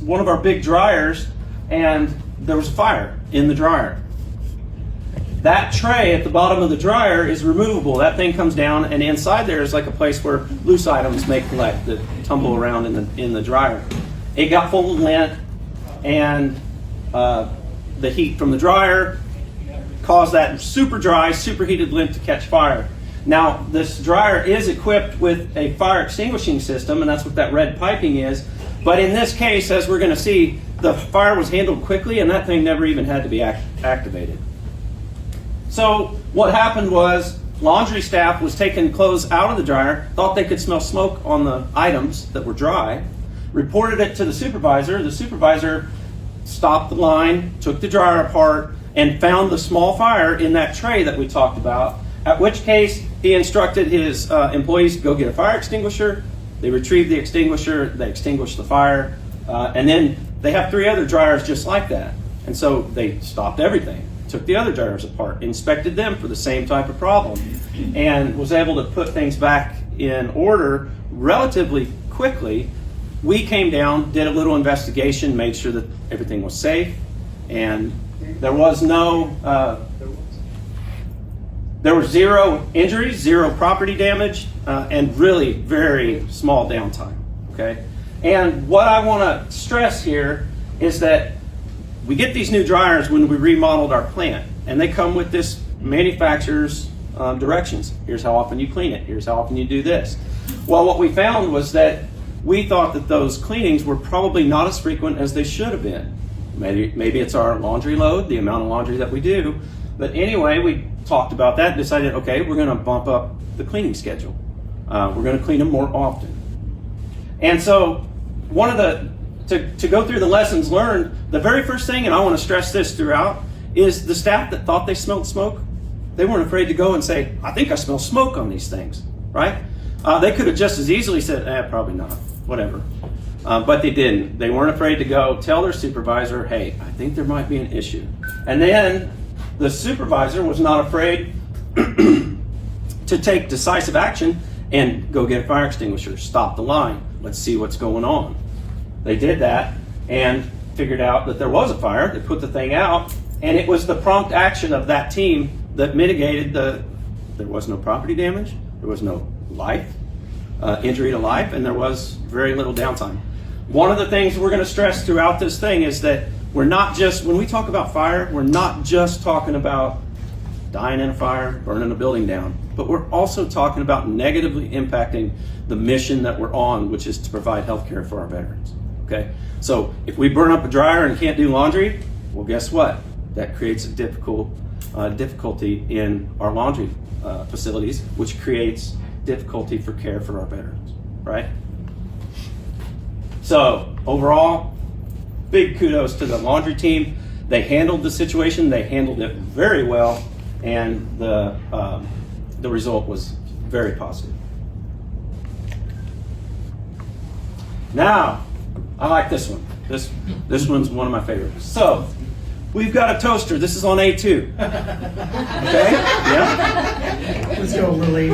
one of our big dryers, and there was a fire in the dryer. That tray at the bottom of the dryer is removable. That thing comes down, and inside there is like a place where loose items may collect that tumble around in the dryer. It got full of lint, and the heat from the dryer caused that super dry, superheated lint to catch fire. Now, this dryer is equipped with a fire extinguishing system, and that's what that red piping is. But in this case, as we're going to see, the fire was handled quickly, and that thing never even had to be activated. So what happened was laundry staff was taking clothes out of the dryer, thought they could smell smoke on the items that were dry, reported it to the supervisor. The supervisor stopped the line, took the dryer apart, and found the small fire in that tray that we talked about, at which case he instructed his employees to go get a fire extinguisher. They retrieved the extinguisher, they extinguished the fire, and then they have 3 other dryers just like that. And so they stopped everything, took the other dryers apart, inspected them for the same type of problem, and was able to put things back in order relatively quickly. We came down, did a little investigation, made sure that everything was safe, and there was there were 0 injuries, 0 property damage, and really very small downtime. Okay, and what I want to stress here is that we get these new dryers when we remodeled our plant, and they come with this manufacturer's directions. Here's how often you clean it. Here's how often you do this. Well, what we found was that we thought that those cleanings were probably not as frequent as they should have been. Maybe it's our laundry load, the amount of laundry that we do. But anyway, we talked about that and decided, okay, we're going to bump up the cleaning schedule. We're going to clean them more often. And so one of to go through the lessons learned, the very first thing, and I want to stress this throughout, is the staff that thought they smelled smoke, they weren't afraid to go and say, I think I smell smoke on these things, right? They could have just as easily said, probably not, whatever. But they didn't. They weren't afraid to go tell their supervisor, hey, I think there might be an issue. And then the supervisor was not afraid to take decisive action and go get a fire extinguisher, stop the line, let's see what's going on. They did that and figured out that there was a fire. They put the thing out, and it was the prompt action of that team that mitigated there was no property damage, there was no injury to life, and there was very little downtime. One of the things we're going to stress throughout this thing is that we're not just, when we talk about fire, we're not just talking about dying in a fire, burning a building down, but we're also talking about negatively impacting the mission that we're on, which is to provide health care for our veterans. Okay? So if we burn up a dryer and can't do laundry, well, guess what? That creates a difficulty in our laundry facilities, which creates difficulty for care for our veterans, right? So overall, big kudos to the laundry team. They handled the situation. They handled it very well, and the result was very positive. Now, I like this one. This one's one of my favorites. So, we've got a toaster. This is on A2. Okay? Yeah? Let's go, Lily.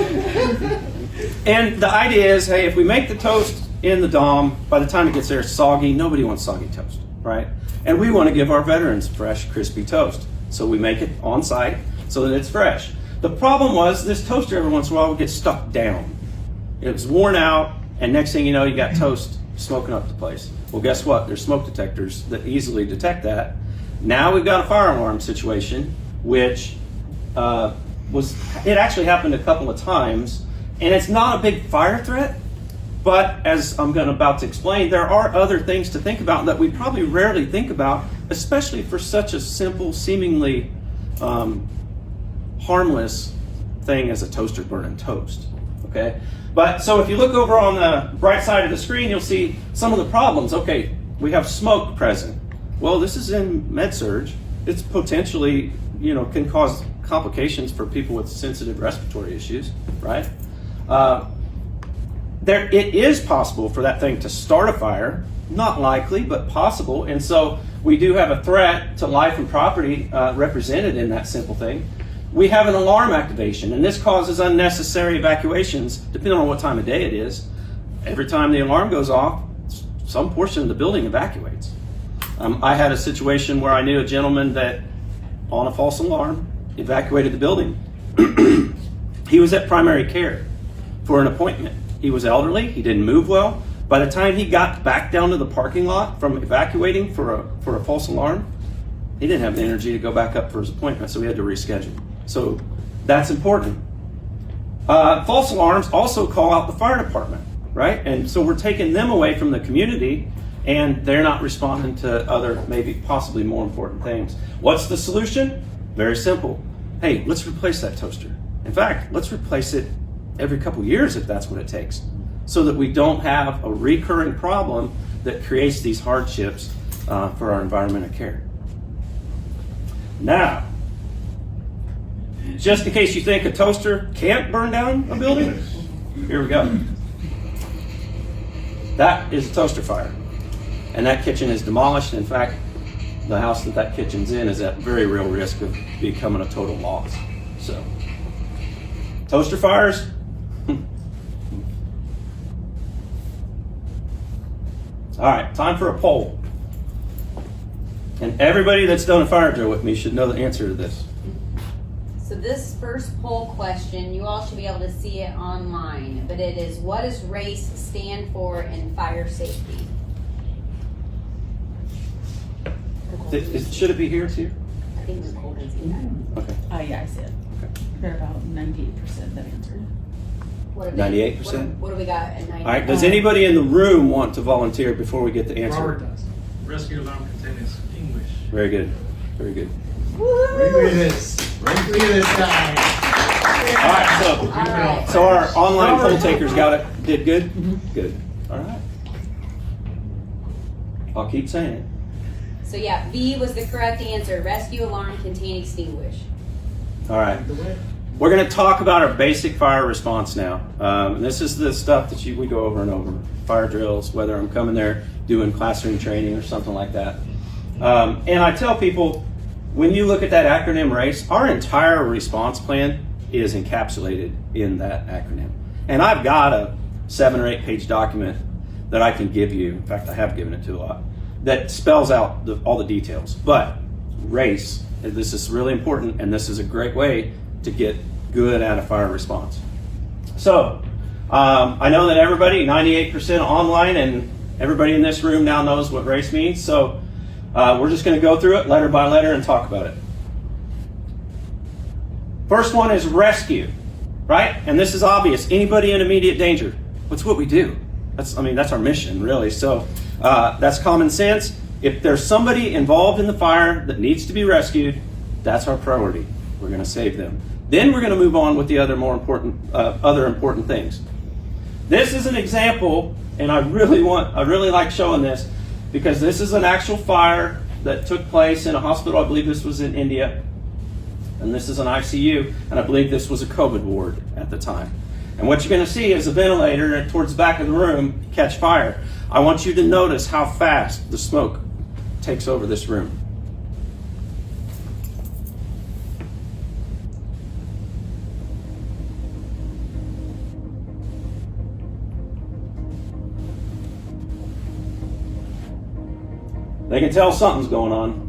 And the idea is, hey, if we make the toast in the Dom, by the time it gets there, it's soggy. Nobody wants soggy toast, right? And we want to give our veterans fresh, crispy toast. So we make it on site so that it's fresh. The problem was this toaster every once in a while would get stuck down. It was worn out, and next thing you know, you got toast smoking up the place. Well, guess what? There's smoke detectors that easily detect that. Now we've got a fire alarm situation, which it actually happened a couple of times, and it's not a big fire threat, but as I'm about to explain, there are other things to think about that we probably rarely think about, especially for such a simple, seemingly harmless thing as a toaster burning toast, okay? But so if you look over on the right side of the screen, you'll see some of the problems. Okay, we have smoke present. Well, this is in med-surg. It's potentially, can cause complications for people with sensitive respiratory issues, right? It is possible for that thing to start a fire, not likely, but possible. And so we do have a threat to life and property represented in that simple thing. We have an alarm activation, and this causes unnecessary evacuations, depending on what time of day it is. Every time the alarm goes off, some portion of the building evacuates. I had a situation where I knew a gentleman that, on a false alarm, evacuated the building. He was at primary care for an appointment. He was elderly, he didn't move well. By the time he got back down to the parking lot from evacuating for a false alarm, he didn't have the energy to go back up for his appointment, so we had to reschedule. So that's important. False alarms also call out the fire department, right? And so we're taking them away from the community, and they're not responding to other, maybe possibly more important things. What's the solution? Very simple. Hey, let's replace that toaster. In fact, let's replace it every couple years if that's what it takes, so that we don't have a recurring problem that creates these hardships for our environment of care. Now, just in case you think a toaster can't burn down a building, here we go. That is a toaster fire. And that kitchen is demolished. In fact, the house that kitchen's in is at very real risk of becoming a total loss. So, toaster fires. All right, time for a poll. And everybody that's done a fire drill with me should know the answer to this. So this first poll question, you all should be able to see it online, but it is, what does RACE stand for in fire safety? Should it be here too? I think Nicole can see that. Okay. Yeah, I see it. Okay. They're about 98% that answered. What have they- 98%? What do we got at 98? All right, does anybody in the room want to volunteer before we get the answer? Robert does. Rescue alarm contains English. Very good. Very good. Look at this. Look at this guy. All right, All right. so our online poll takers got it. Did good? Good. All right. I'll keep saying it. So yeah, B was the correct answer. Rescue alarm contain extinguish. All right. We're going to talk about our basic fire response now. This is the stuff that we go over and over. Fire drills, whether I'm coming there doing classroom training or something like that. And I tell people, when you look at that acronym RACE, our entire response plan is encapsulated in that acronym. And I've got a 7 or 8 page document that I can give you. In fact, I have given it to a lot, that spells out all the details. But RACE, this is really important, and this is a great way to get good at a fire response. So, I know that everybody, 98% online, and everybody in this room now knows what RACE means. So, we're just going to go through it letter by letter and talk about it. First one is rescue, right? And this is obvious. Anybody in immediate danger. That's what we do. That's our mission, really. So that's common sense. If there's somebody involved in the fire that needs to be rescued, that's our priority. We're going to save them. Then we're going to move on with the other other important things. This is an example, and I really like showing this, because this is an actual fire that took place in a hospital. I believe this was in India. And this is an ICU, and I believe this was a COVID ward at the time. And what you're going to see is a ventilator towards the back of the room catch fire. I want you to notice how fast the smoke takes over this room. They can tell something's going on.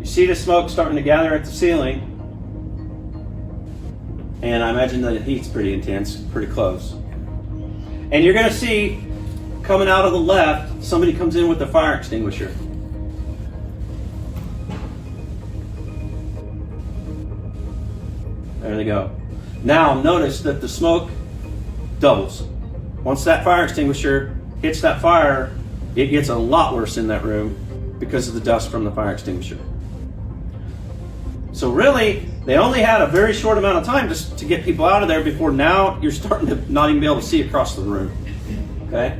See the smoke starting to gather at the ceiling, and I imagine the heat's pretty intense, pretty close. And you're going to see, coming out of the left, somebody comes in with a fire extinguisher. There they go. Now notice that the smoke doubles. Once that fire extinguisher hits that fire, it gets a lot worse in that room because of the dust from the fire extinguisher. So So really, they only had a very short amount of time just to get people out of there before now you're starting to not even be able to see across the room. Okay?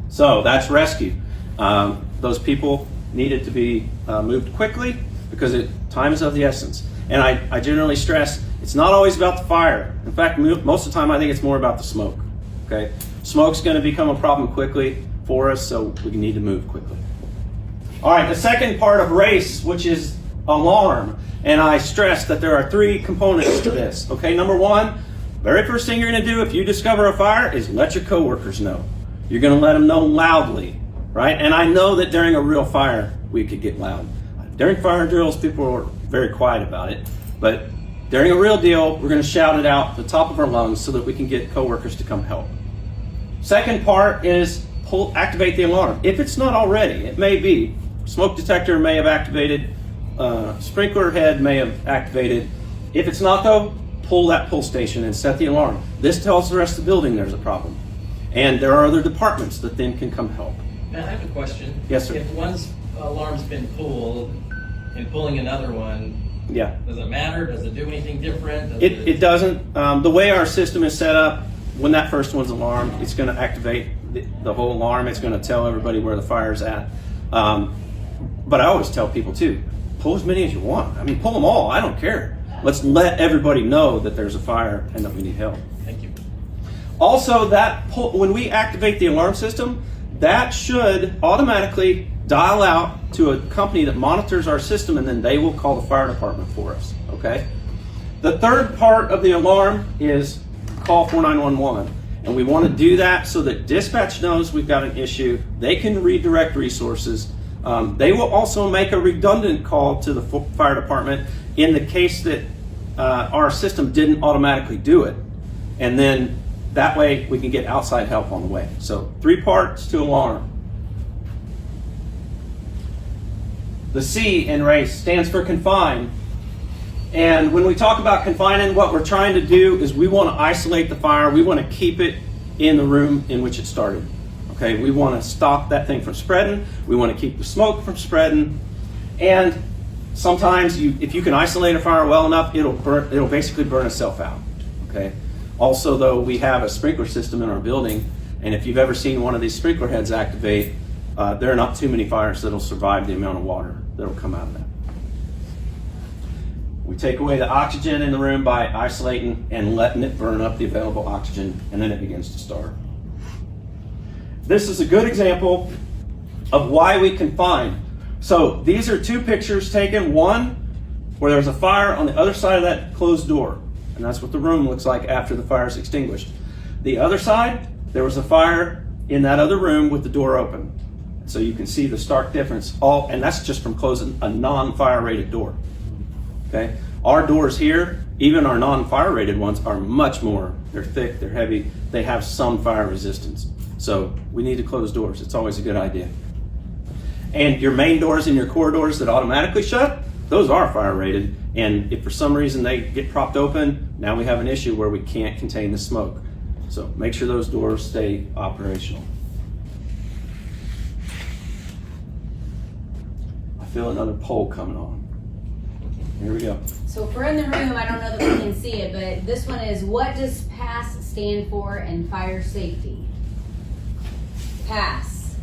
So that's rescue. Those people needed to be moved quickly because time is of the essence. And I generally stress it's not always about the fire. In fact, most of the time I think it's more about the smoke. Okay? Smoke's going to become a problem quickly for us, so we need to move quickly. All right, the second part of RACE, which is alarm, and I stress that there are 3 components to this. Okay, number 1, very first thing you're going to do if you discover a fire is let your coworkers know. You're going to let them know loudly, right? And I know that during a real fire, we could get loud. During fire drills, people are very quiet about it, but during a real deal, we're going to shout it out the top of our lungs so that we can get coworkers to come help. Second part is activate the alarm. If it's not already, it may be. Smoke detector may have activated, sprinkler head may have activated. If it's not though, pull that pull station and set the alarm. This tells the rest of the building there's a problem. And there are other departments that then can come help. Now, I have a question. Yes, sir. If one's alarm's been pulled and pulling another one, Yeah. does it matter? Does it do anything different? It doesn't. The way our system is set up, when that first one's alarmed, it's going to activate the whole alarm. It's going to tell everybody where the fire's at. But I always tell people too, pull as many as you want. I mean, pull them all. I don't care. Let's let everybody know that there's a fire and that we need help. Thank you. Also, when we activate the alarm system, that should automatically dial out to a company that monitors our system, and then they will call the fire department for us. Okay. The third part of the alarm is call 4911. And we want to do that so that dispatch knows we've got an issue. They can redirect resources. They will also make a redundant call to the fire department in the case that our system didn't automatically do it. And then that way we can get outside help on the way. So 3 parts to alarm. The C in RACE stands for confine. And when we talk about confining, what we're trying to do is we want to isolate the fire. We want to keep it in the room in which it started. Okay, we want to stop that thing from spreading. We want to keep the smoke from spreading. And sometimes if you can isolate a fire well enough, it'll basically burn itself out. Okay. Also, though, we have a sprinkler system in our building, and if you've ever seen one of these sprinkler heads activate, there are not too many fires that'll survive the amount of water that'll come out of that. We take away the oxygen in the room by isolating and letting it burn up the available oxygen, and then it begins to start. This is a good example of why we confine. So these are 2 pictures taken, one where there's a fire on the other side of that closed door, and that's what the room looks like after the fire is extinguished. The other side, there was a fire in that other room with the door open. So you can see the stark difference, and that's just from closing a non-fire rated door. Okay, our doors here, even our non-fire rated ones, are much more. They're thick, they're heavy, they have some fire resistance. So we need to close doors. It's always a good idea. And your main doors and your corridors that automatically shut, those are fire rated. And if for some reason they get propped open, now we have an issue where we can't contain the smoke. So make sure those doors stay operational. I feel another poll coming on. Here we go. So if we're in the room, I don't know that we can see it, but this one is, what does PASS stand for in fire safety? PASS.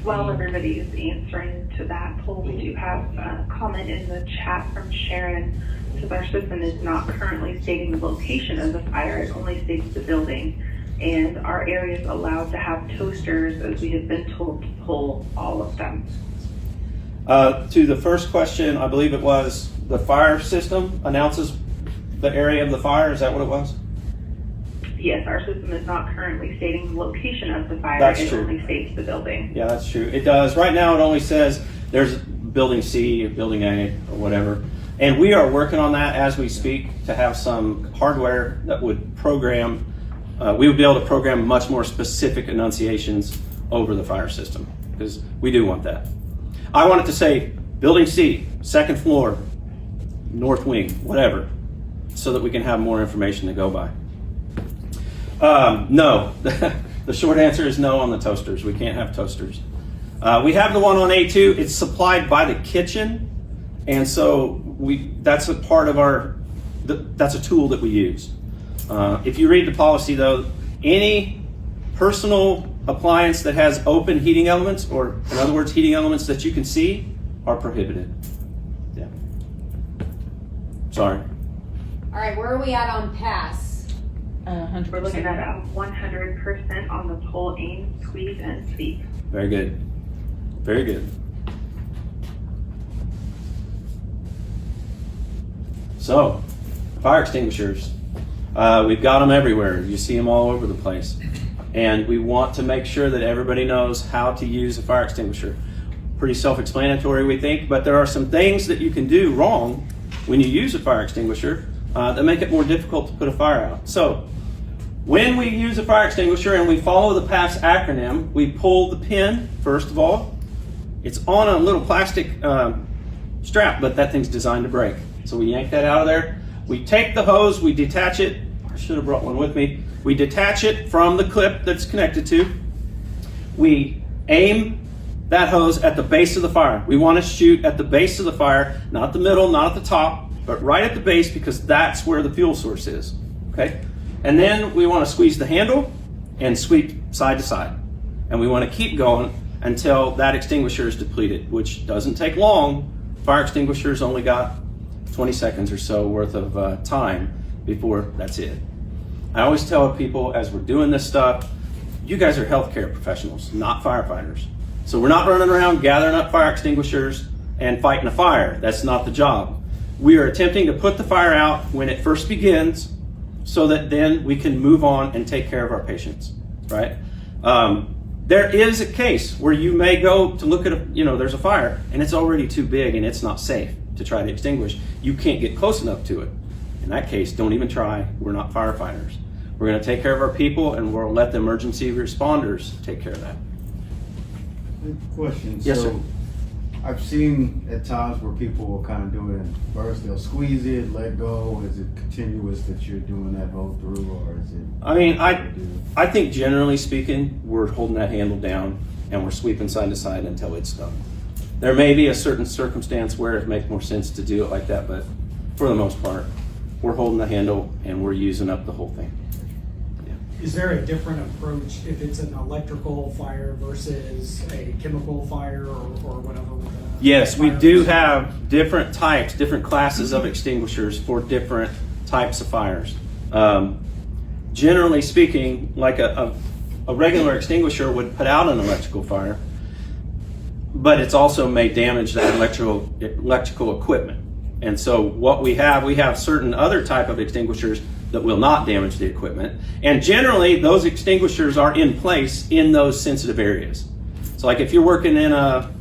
While everybody is answering to that poll, we do have a comment in the chat from Sharon. It says our system is not currently stating the location of the fire, it only states the building. And our area is allowed to have toasters, as we have been told to pull all of them. To the first question, I believe it was the fire system announces the area of the fire. Is that what it was? Yes, our system is not currently stating the location of the fire. That's it true. only states the building. Yeah, that's true. It does. Right now, it only says there's building C, building A, or whatever. And we are working on that as we speak to have some hardware that would program. We would be able to program much more specific enunciations over the fire system because we do want that. I want it to say building C, 2nd floor, north wing, whatever, so that we can have more information to go by. No, The short answer is no on the toasters. We can't have toasters. We have the one on A2. It's supplied by the kitchen, and so that's a part of that's a tool that we use. If you read the policy, though, any personal appliance that has open heating elements, or in other words, heating elements that you can see, are prohibited. Yeah. Sorry. All right, where are we at on pass? 100%. We're looking at 100% on the pull, aim, squeeze, and sweep. Very good. Very good. So, fire extinguishers. We've got them everywhere. You see them all over the place. And we want to make sure that everybody knows how to use a fire extinguisher. Pretty self-explanatory, we think, but there are some things that you can do wrong when you use a fire extinguisher that make it more difficult to put a fire out. So, when we use a fire extinguisher and we follow the PASS acronym, we pull the pin, first of all. It's on a little plastic strap, but that thing's designed to break. So we yank that out of there. We take the hose, we detach it. I should have brought one with me. We detach it from the clip that's connected to. We aim that hose at the base of the fire. We want to shoot at the base of the fire, not the middle, not at the top, but right at the base, because that's where the fuel source is. Okay? And then we want to squeeze the handle and sweep side to side. And we want to keep going until that extinguisher is depleted, which doesn't take long. Fire extinguishers only got 20 seconds or so worth of time before that's it. I always tell people as we're doing this stuff, you guys are healthcare professionals, not firefighters. So we're not running around gathering up fire extinguishers and fighting a fire. That's not the job. We are attempting to put the fire out when it first begins so that then we can move on and take care of our patients, right? There is a case where you may go to look at there's a fire and it's already too big and it's not safe to try to extinguish. You can't get close enough to it. In that case, don't even try. We're not firefighters. We're going to take care of our people, and we'll let the emergency responders take care of that. Question. Yes, so sir. I've seen at times where people will kind of do it in bursts. They'll squeeze it, let go. Is it continuous that you're doing that whole through, or is it? I mean, I think generally speaking, we're holding that handle down and we're sweeping side to side until it's done. There may be a certain circumstance where it makes more sense to do it like that, but for the most part, we're holding the handle and we're using up the whole thing. Is there a different approach if it's an electrical fire versus a chemical fire or whatever? Yes, we do have different types, different classes of extinguishers for different types of fires. Generally speaking, like a regular extinguisher would put out an electrical fire, but it's also may damage that electrical equipment. And so what we have certain other type of extinguishers that will not damage the equipment. And generally, those extinguishers are in place in those sensitive areas. So like if you're working in a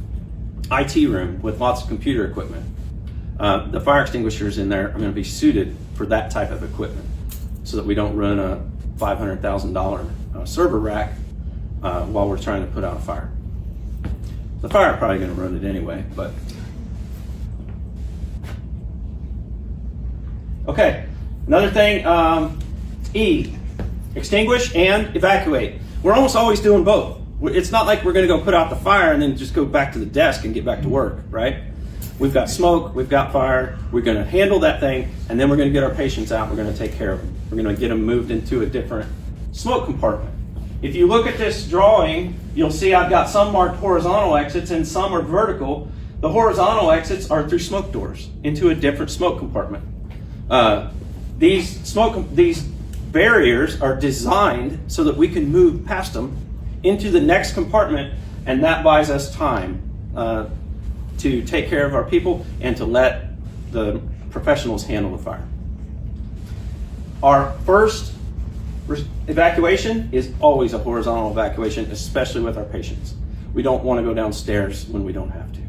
IT room with lots of computer equipment, the fire extinguishers in there are going to be suited for that type of equipment so that we don't run a $500,000 server rack while we're trying to put out a fire. The fire probably going to run it anyway, but. Okay. Another thing, E, extinguish and evacuate. We're almost always doing both. It's not like we're going to go put out the fire and then just go back to the desk and get back to work, right? We've got smoke, we've got fire, we're going to handle that thing, and then we're going to get our patients out, we're going to take care of them. We're going to get them moved into a different smoke compartment. If you look at this drawing, you'll see I've got some marked horizontal exits and some are vertical. The horizontal exits are through smoke doors into a different smoke compartment. These barriers are designed so that we can move past them into the next compartment, and that buys us time to take care of our people and to let the professionals handle the fire. Our first evacuation is always a horizontal evacuation, especially with our patients. We don't want to go downstairs when we don't have to.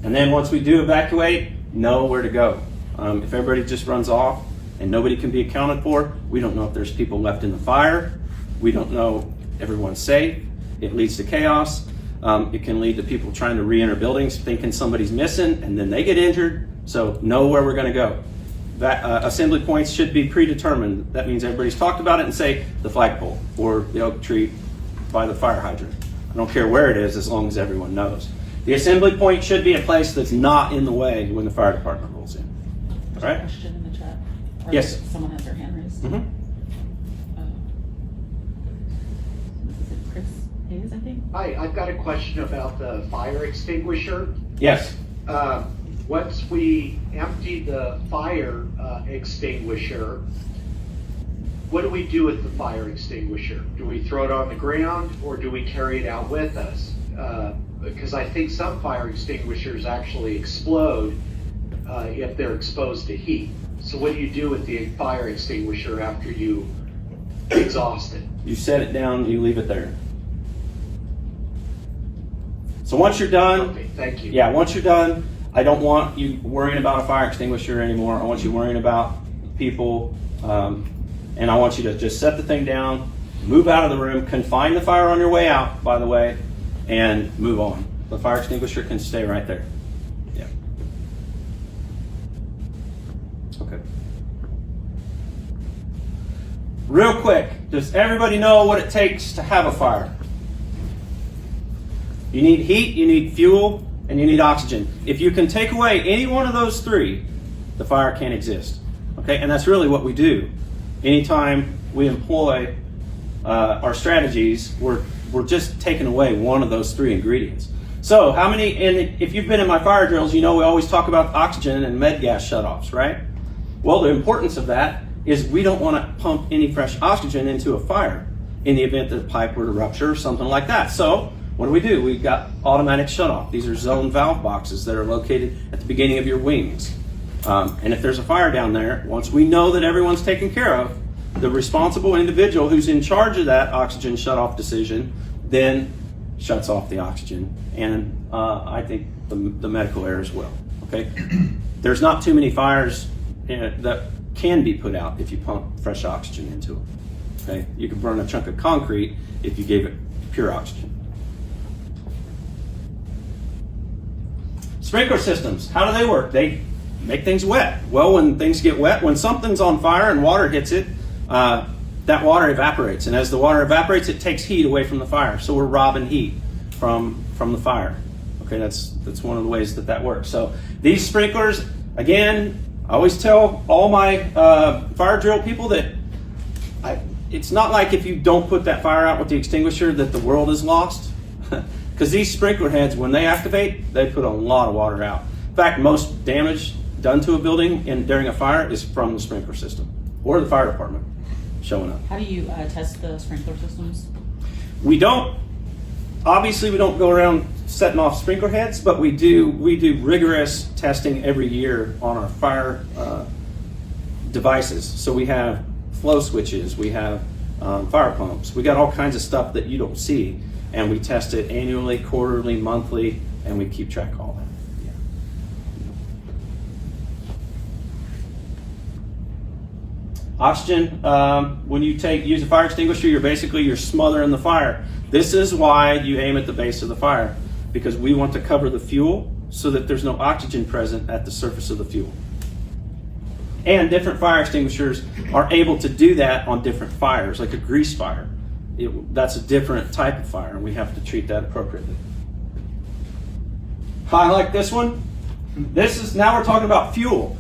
And then once we do evacuate, know where to go. If everybody just runs off and nobody can be accounted for, we don't know if there's people left in the fire. We don't know everyone's safe. It leads to chaos. It can lead to people trying to re-enter buildings thinking somebody's missing and then they get injured. So know where we're going to go. assembly points should be predetermined. That means everybody's talked about it and say the flagpole or the oak tree by the fire hydrant. I don't care where it is as long as everyone knows. The assembly point should be a place that's not in the way when the fire department rolls in. There's Right. a question in the chat. Or Yes. Someone has their hand raised. Mhm. This is it, Chris Hayes, I think. Hi, I've got a question about the fire extinguisher. Yes. Once we empty the fire extinguisher, what do we do with the fire extinguisher? Do we throw it on the ground or do we carry it out with us? Because I think some fire extinguishers actually explode if they're exposed to heat. So what do you do with the fire extinguisher after you exhaust it? You set it down, you leave it there. So once you're done, Okay, thank you. yeah, once you're done, I don't want you worrying about a fire extinguisher anymore. I want you worrying about people, and I want you to just set the thing down, move out of the room, confine the fire on your way out, by the way, and move on. The fire extinguisher can stay right there. Yeah. Okay. Real quick, does everybody know what it takes to have a fire? You need heat, you need fuel, and you need oxygen. If you can take away any one of those three, the fire can't exist. Okay, and that's really what we do. Anytime we employ our strategies, we're just taking away one of those three ingredients. So how many, and if you've been in my fire drills, you know we always talk about oxygen and med gas shutoffs, right? Well, the importance of that is we don't want to pump any fresh oxygen into a fire in the event that a pipe were to rupture or something like that. So what do? We've got automatic shutoff. These are zone valve boxes that are located at the beginning of your wings. And if there's a fire down there, once we know that everyone's taken care of, the responsible individual who's in charge of that oxygen shutoff decision then shuts off the oxygen. And I think the medical air as well. Okay, there's not too many fires that can be put out if you pump fresh oxygen into them. Okay, you can burn a chunk of concrete if you gave it pure oxygen. Sprinkler systems, how do they work? They make things wet. Well, when things get wet, when something's on fire and water hits it, that water evaporates. And as the water evaporates, it takes heat away from the fire. So we're robbing heat from the fire. Okay, that's one of the ways that works. So these sprinklers, again, I always tell all my fire drill people that it's not like if you don't put that fire out with the extinguisher that the world is lost. Because these sprinkler heads, when they activate, they put a lot of water out. In fact, most damage done to a building during a fire is from the sprinkler system or the fire department showing up. How do you test the sprinkler systems? Obviously we don't go around setting off sprinkler heads, but we do rigorous testing every year on our fire devices. So we have flow switches, we have fire pumps, we got all kinds of stuff that you don't see. And we test it annually, quarterly, monthly, and we keep track of all that. Yeah. Oxygen, when you use a fire extinguisher, you're smothering the fire. This is why you aim at the base of the fire, because we want to cover the fuel so that there's no oxygen present at the surface of the fuel. And different fire extinguishers are able to do that on different fires, like a grease fire. That's a different type of fire, and we have to treat that appropriately. I like this one. Now we're talking about fuel.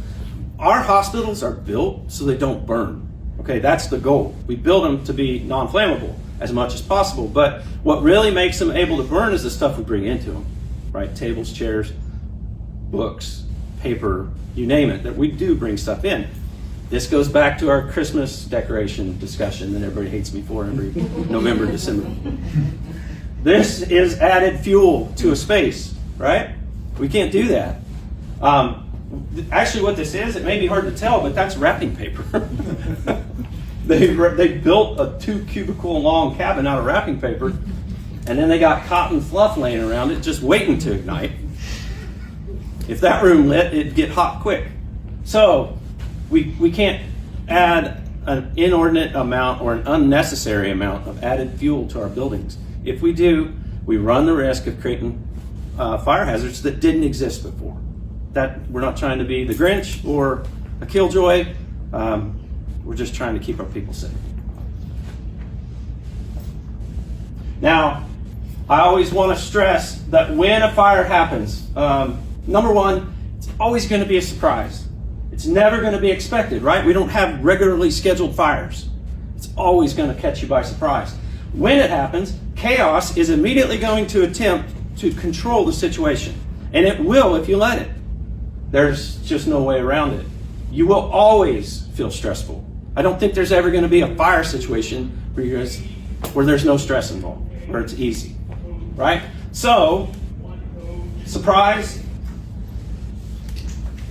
Our hospitals are built so they don't burn. Okay, that's the goal. We build them to be non-flammable as much as possible, but what really makes them able to burn is the stuff we bring into them, right? Tables, chairs, books, paper, you name it, that we do bring stuff in. This goes back to our Christmas decoration discussion that everybody hates me for every November, December. This is added fuel to a space, right? We can't do that. Actually, what this is, it may be hard to tell, but that's wrapping paper. They built a 2 cubicle long cabin out of wrapping paper, and then they got cotton fluff laying around it just waiting to ignite. If that room lit, it'd get hot quick. So we can't add an inordinate amount or an unnecessary amount of added fuel to our buildings. If we do, we run the risk of creating fire hazards that didn't exist before. That we're not trying to be the Grinch or a killjoy. We're just trying to keep our people safe. Now, I always want to stress that when a fire happens, number one, it's always going to be a surprise. It's never going to be expected, right? We don't have regularly scheduled fires. It's always going to catch you by surprise. When it happens, chaos is immediately going to attempt to control the situation. And it will if you let it. There's just no way around it. You will always feel stressful. I don't think there's ever going to be a fire situation where there's no stress involved, where it's easy, right? So, surprise,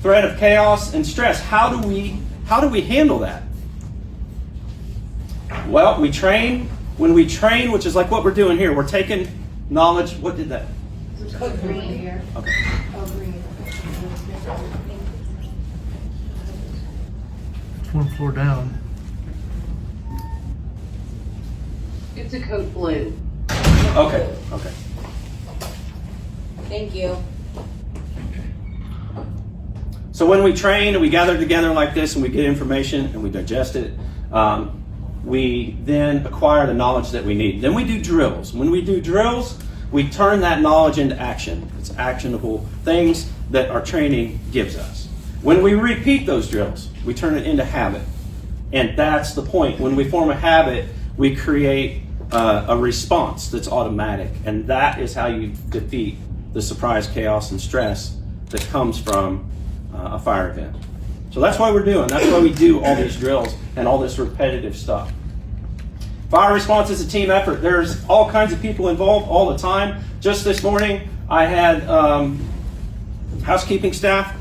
threat of chaos, and stress. How do we handle that? Well, we train. When we train, which is like what we're doing here, we're taking knowledge. What did that? Code green here. Okay. It's one floor down. It's a code blue. Okay. Okay. Thank you. So when we train and we gather together like this and we get information and we digest it, we then acquire the knowledge that we need. Then we do drills. When we do drills, we turn that knowledge into action. It's actionable things that our training gives us. When we repeat those drills, we turn it into habit. And that's the point. When we form a habit, we create a response that's automatic. And that is how you defeat the surprise, chaos, and stress that comes from a fire event. So that's why we're doing. That's why we do all these drills and all this repetitive stuff. Fire response is a team effort. There's all kinds of people involved all the time. Just this morning, I had housekeeping staff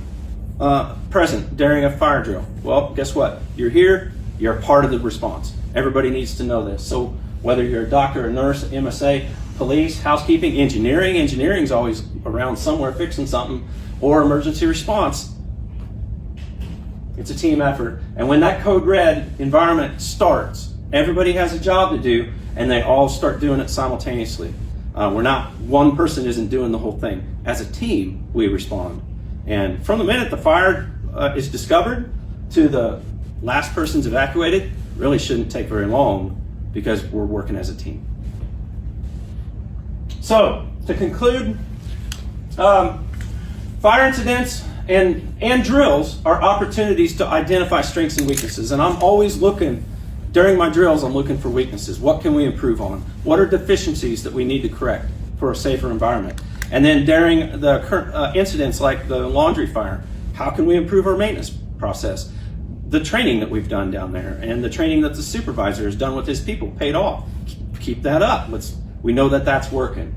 present during a fire drill. Well, guess what? You're here. You're a part of the response. Everybody needs to know this. So whether you're a doctor, a nurse, MSA, police, housekeeping, engineering's always around somewhere fixing something, or emergency response. It's a team effort. And when that code red environment starts, everybody has a job to do, and they all start doing it simultaneously. One person isn't doing the whole thing. As a team, we respond. And from the minute the fire is discovered to the last person's evacuated, really shouldn't take very long because we're working as a team. So, to conclude, fire incidents and drills are opportunities to identify strengths and weaknesses. And I'm always looking, during my drills, I'm looking for weaknesses. What can we improve on? What are deficiencies that we need to correct for a safer environment? And then during the current incidents like the laundry fire, how can we improve our maintenance process? The training that we've done down there and the training that the supervisor has done with his people paid off. Keep that up. We know that that's working.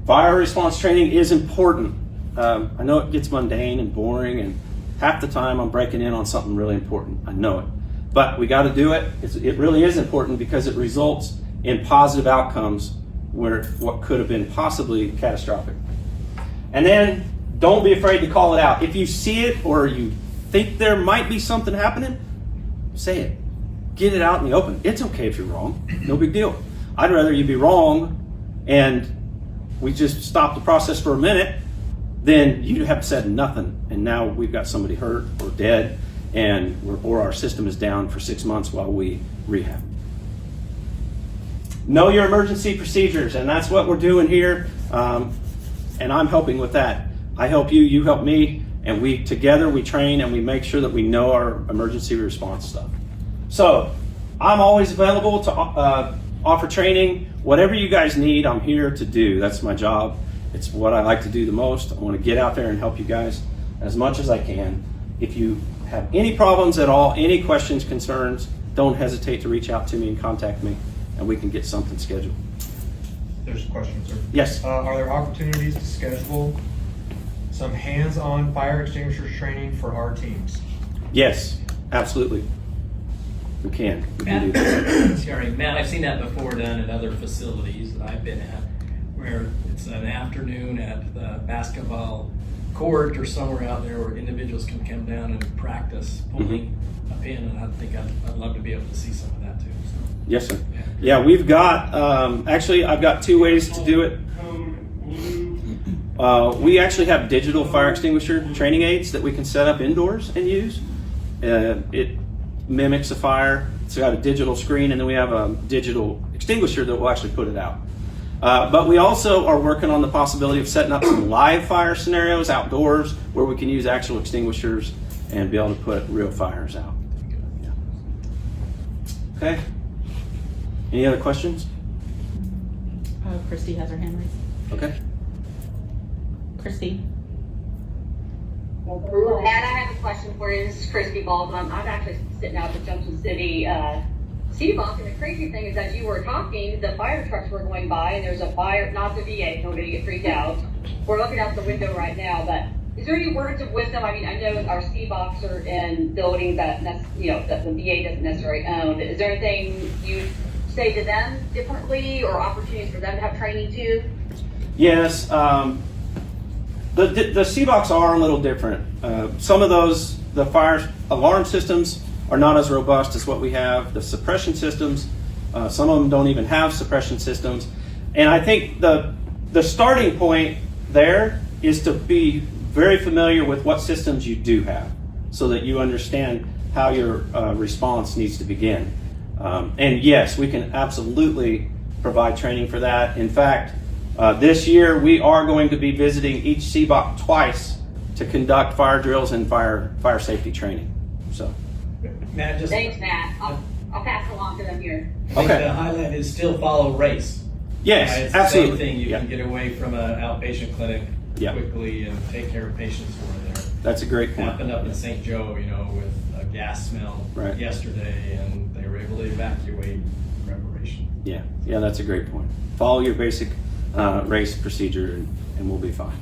Fire response training is important. I know it gets mundane and boring, and half the time I'm breaking in on something really important. I know it. But we got to do it. It really is important because it results in positive outcomes where what could have been possibly catastrophic. And then don't be afraid to call it out. If you see it or you think there might be something happening, say it. Get it out in the open. It's okay if you're wrong. No big deal. I'd rather you be wrong and we just stop the process for a minute than you have said nothing and now we've got somebody hurt or dead or our system is down for 6 months while we rehab. Know your emergency procedures, and that's what we're doing here, and I'm helping with that. I help you, you help me, and together we train and we make sure that we know our emergency response stuff. So I'm always available to offer training. Whatever you guys need, I'm here to do. That's my job. It's what I like to do the most. I want to get out there and help you guys as much as I can. If you have any problems at all, any questions, concerns, don't hesitate to reach out to me and contact me, and we can get something scheduled. There's a question, sir. Yes. Are there opportunities to schedule some hands-on fire extinguisher training for our teams? Yes, absolutely. We can do that. Sorry, Matt, I've seen that before done at other facilities that I've been at, where it's an afternoon at the basketball court or somewhere out there where individuals can come down and practice pulling a pin, and I think I'd love to be able to see some of that too. So. Yes, sir. Yeah, we've got, actually, I've got 2 ways to do it. We actually have digital fire extinguisher training aids that we can set up indoors and use. It mimics a fire. It's got a digital screen, and then we have a digital extinguisher that will actually put it out. But we also are working on the possibility of setting up some live fire scenarios outdoors where we can use actual extinguishers and be able to put real fires out. Yeah. Okay. Any other questions? Christy has her hand raised. Okay. Christy. And I have a question for you. This is Christy Baldwin. I'm actually sitting out at the Junction City C-Box, and the crazy thing is, as you were talking, the fire trucks were going by, and there's a fire, not the VA, so nobody get freaked out. We're looking out the window right now, but is there any words of wisdom? I mean, I know our C-Box are in buildings that that the VA doesn't necessarily own. Is there anything you say to them differently, or opportunities for them to have training too? Yes. The C-Box are a little different. Some of those, the fire alarm systems are not as robust as what we have. The suppression systems, some of them don't even have suppression systems. And I think the starting point there is to be very familiar with what systems you do have so that you understand how your response needs to begin. And yes, we can absolutely provide training for that. In fact, this year we are going to be visiting each CBOC twice to conduct fire drills and fire safety training. So, Matt, just Thanks, Matt. I'll pass it along to them here. I think the highlight is still follow RACE. Yes, Right? It's absolutely. the same thing. You Yeah. can get away from an outpatient clinic quickly and take care of patients who are there. That's a great point. Happened up in St. Joe, with a gas smell yesterday, and they were able to evacuate preparation. Yeah, that's a great point. Follow your basic RACE procedure, and we'll be fine.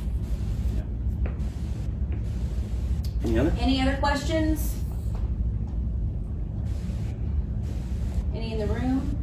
Yeah. Any other questions? Any in the room?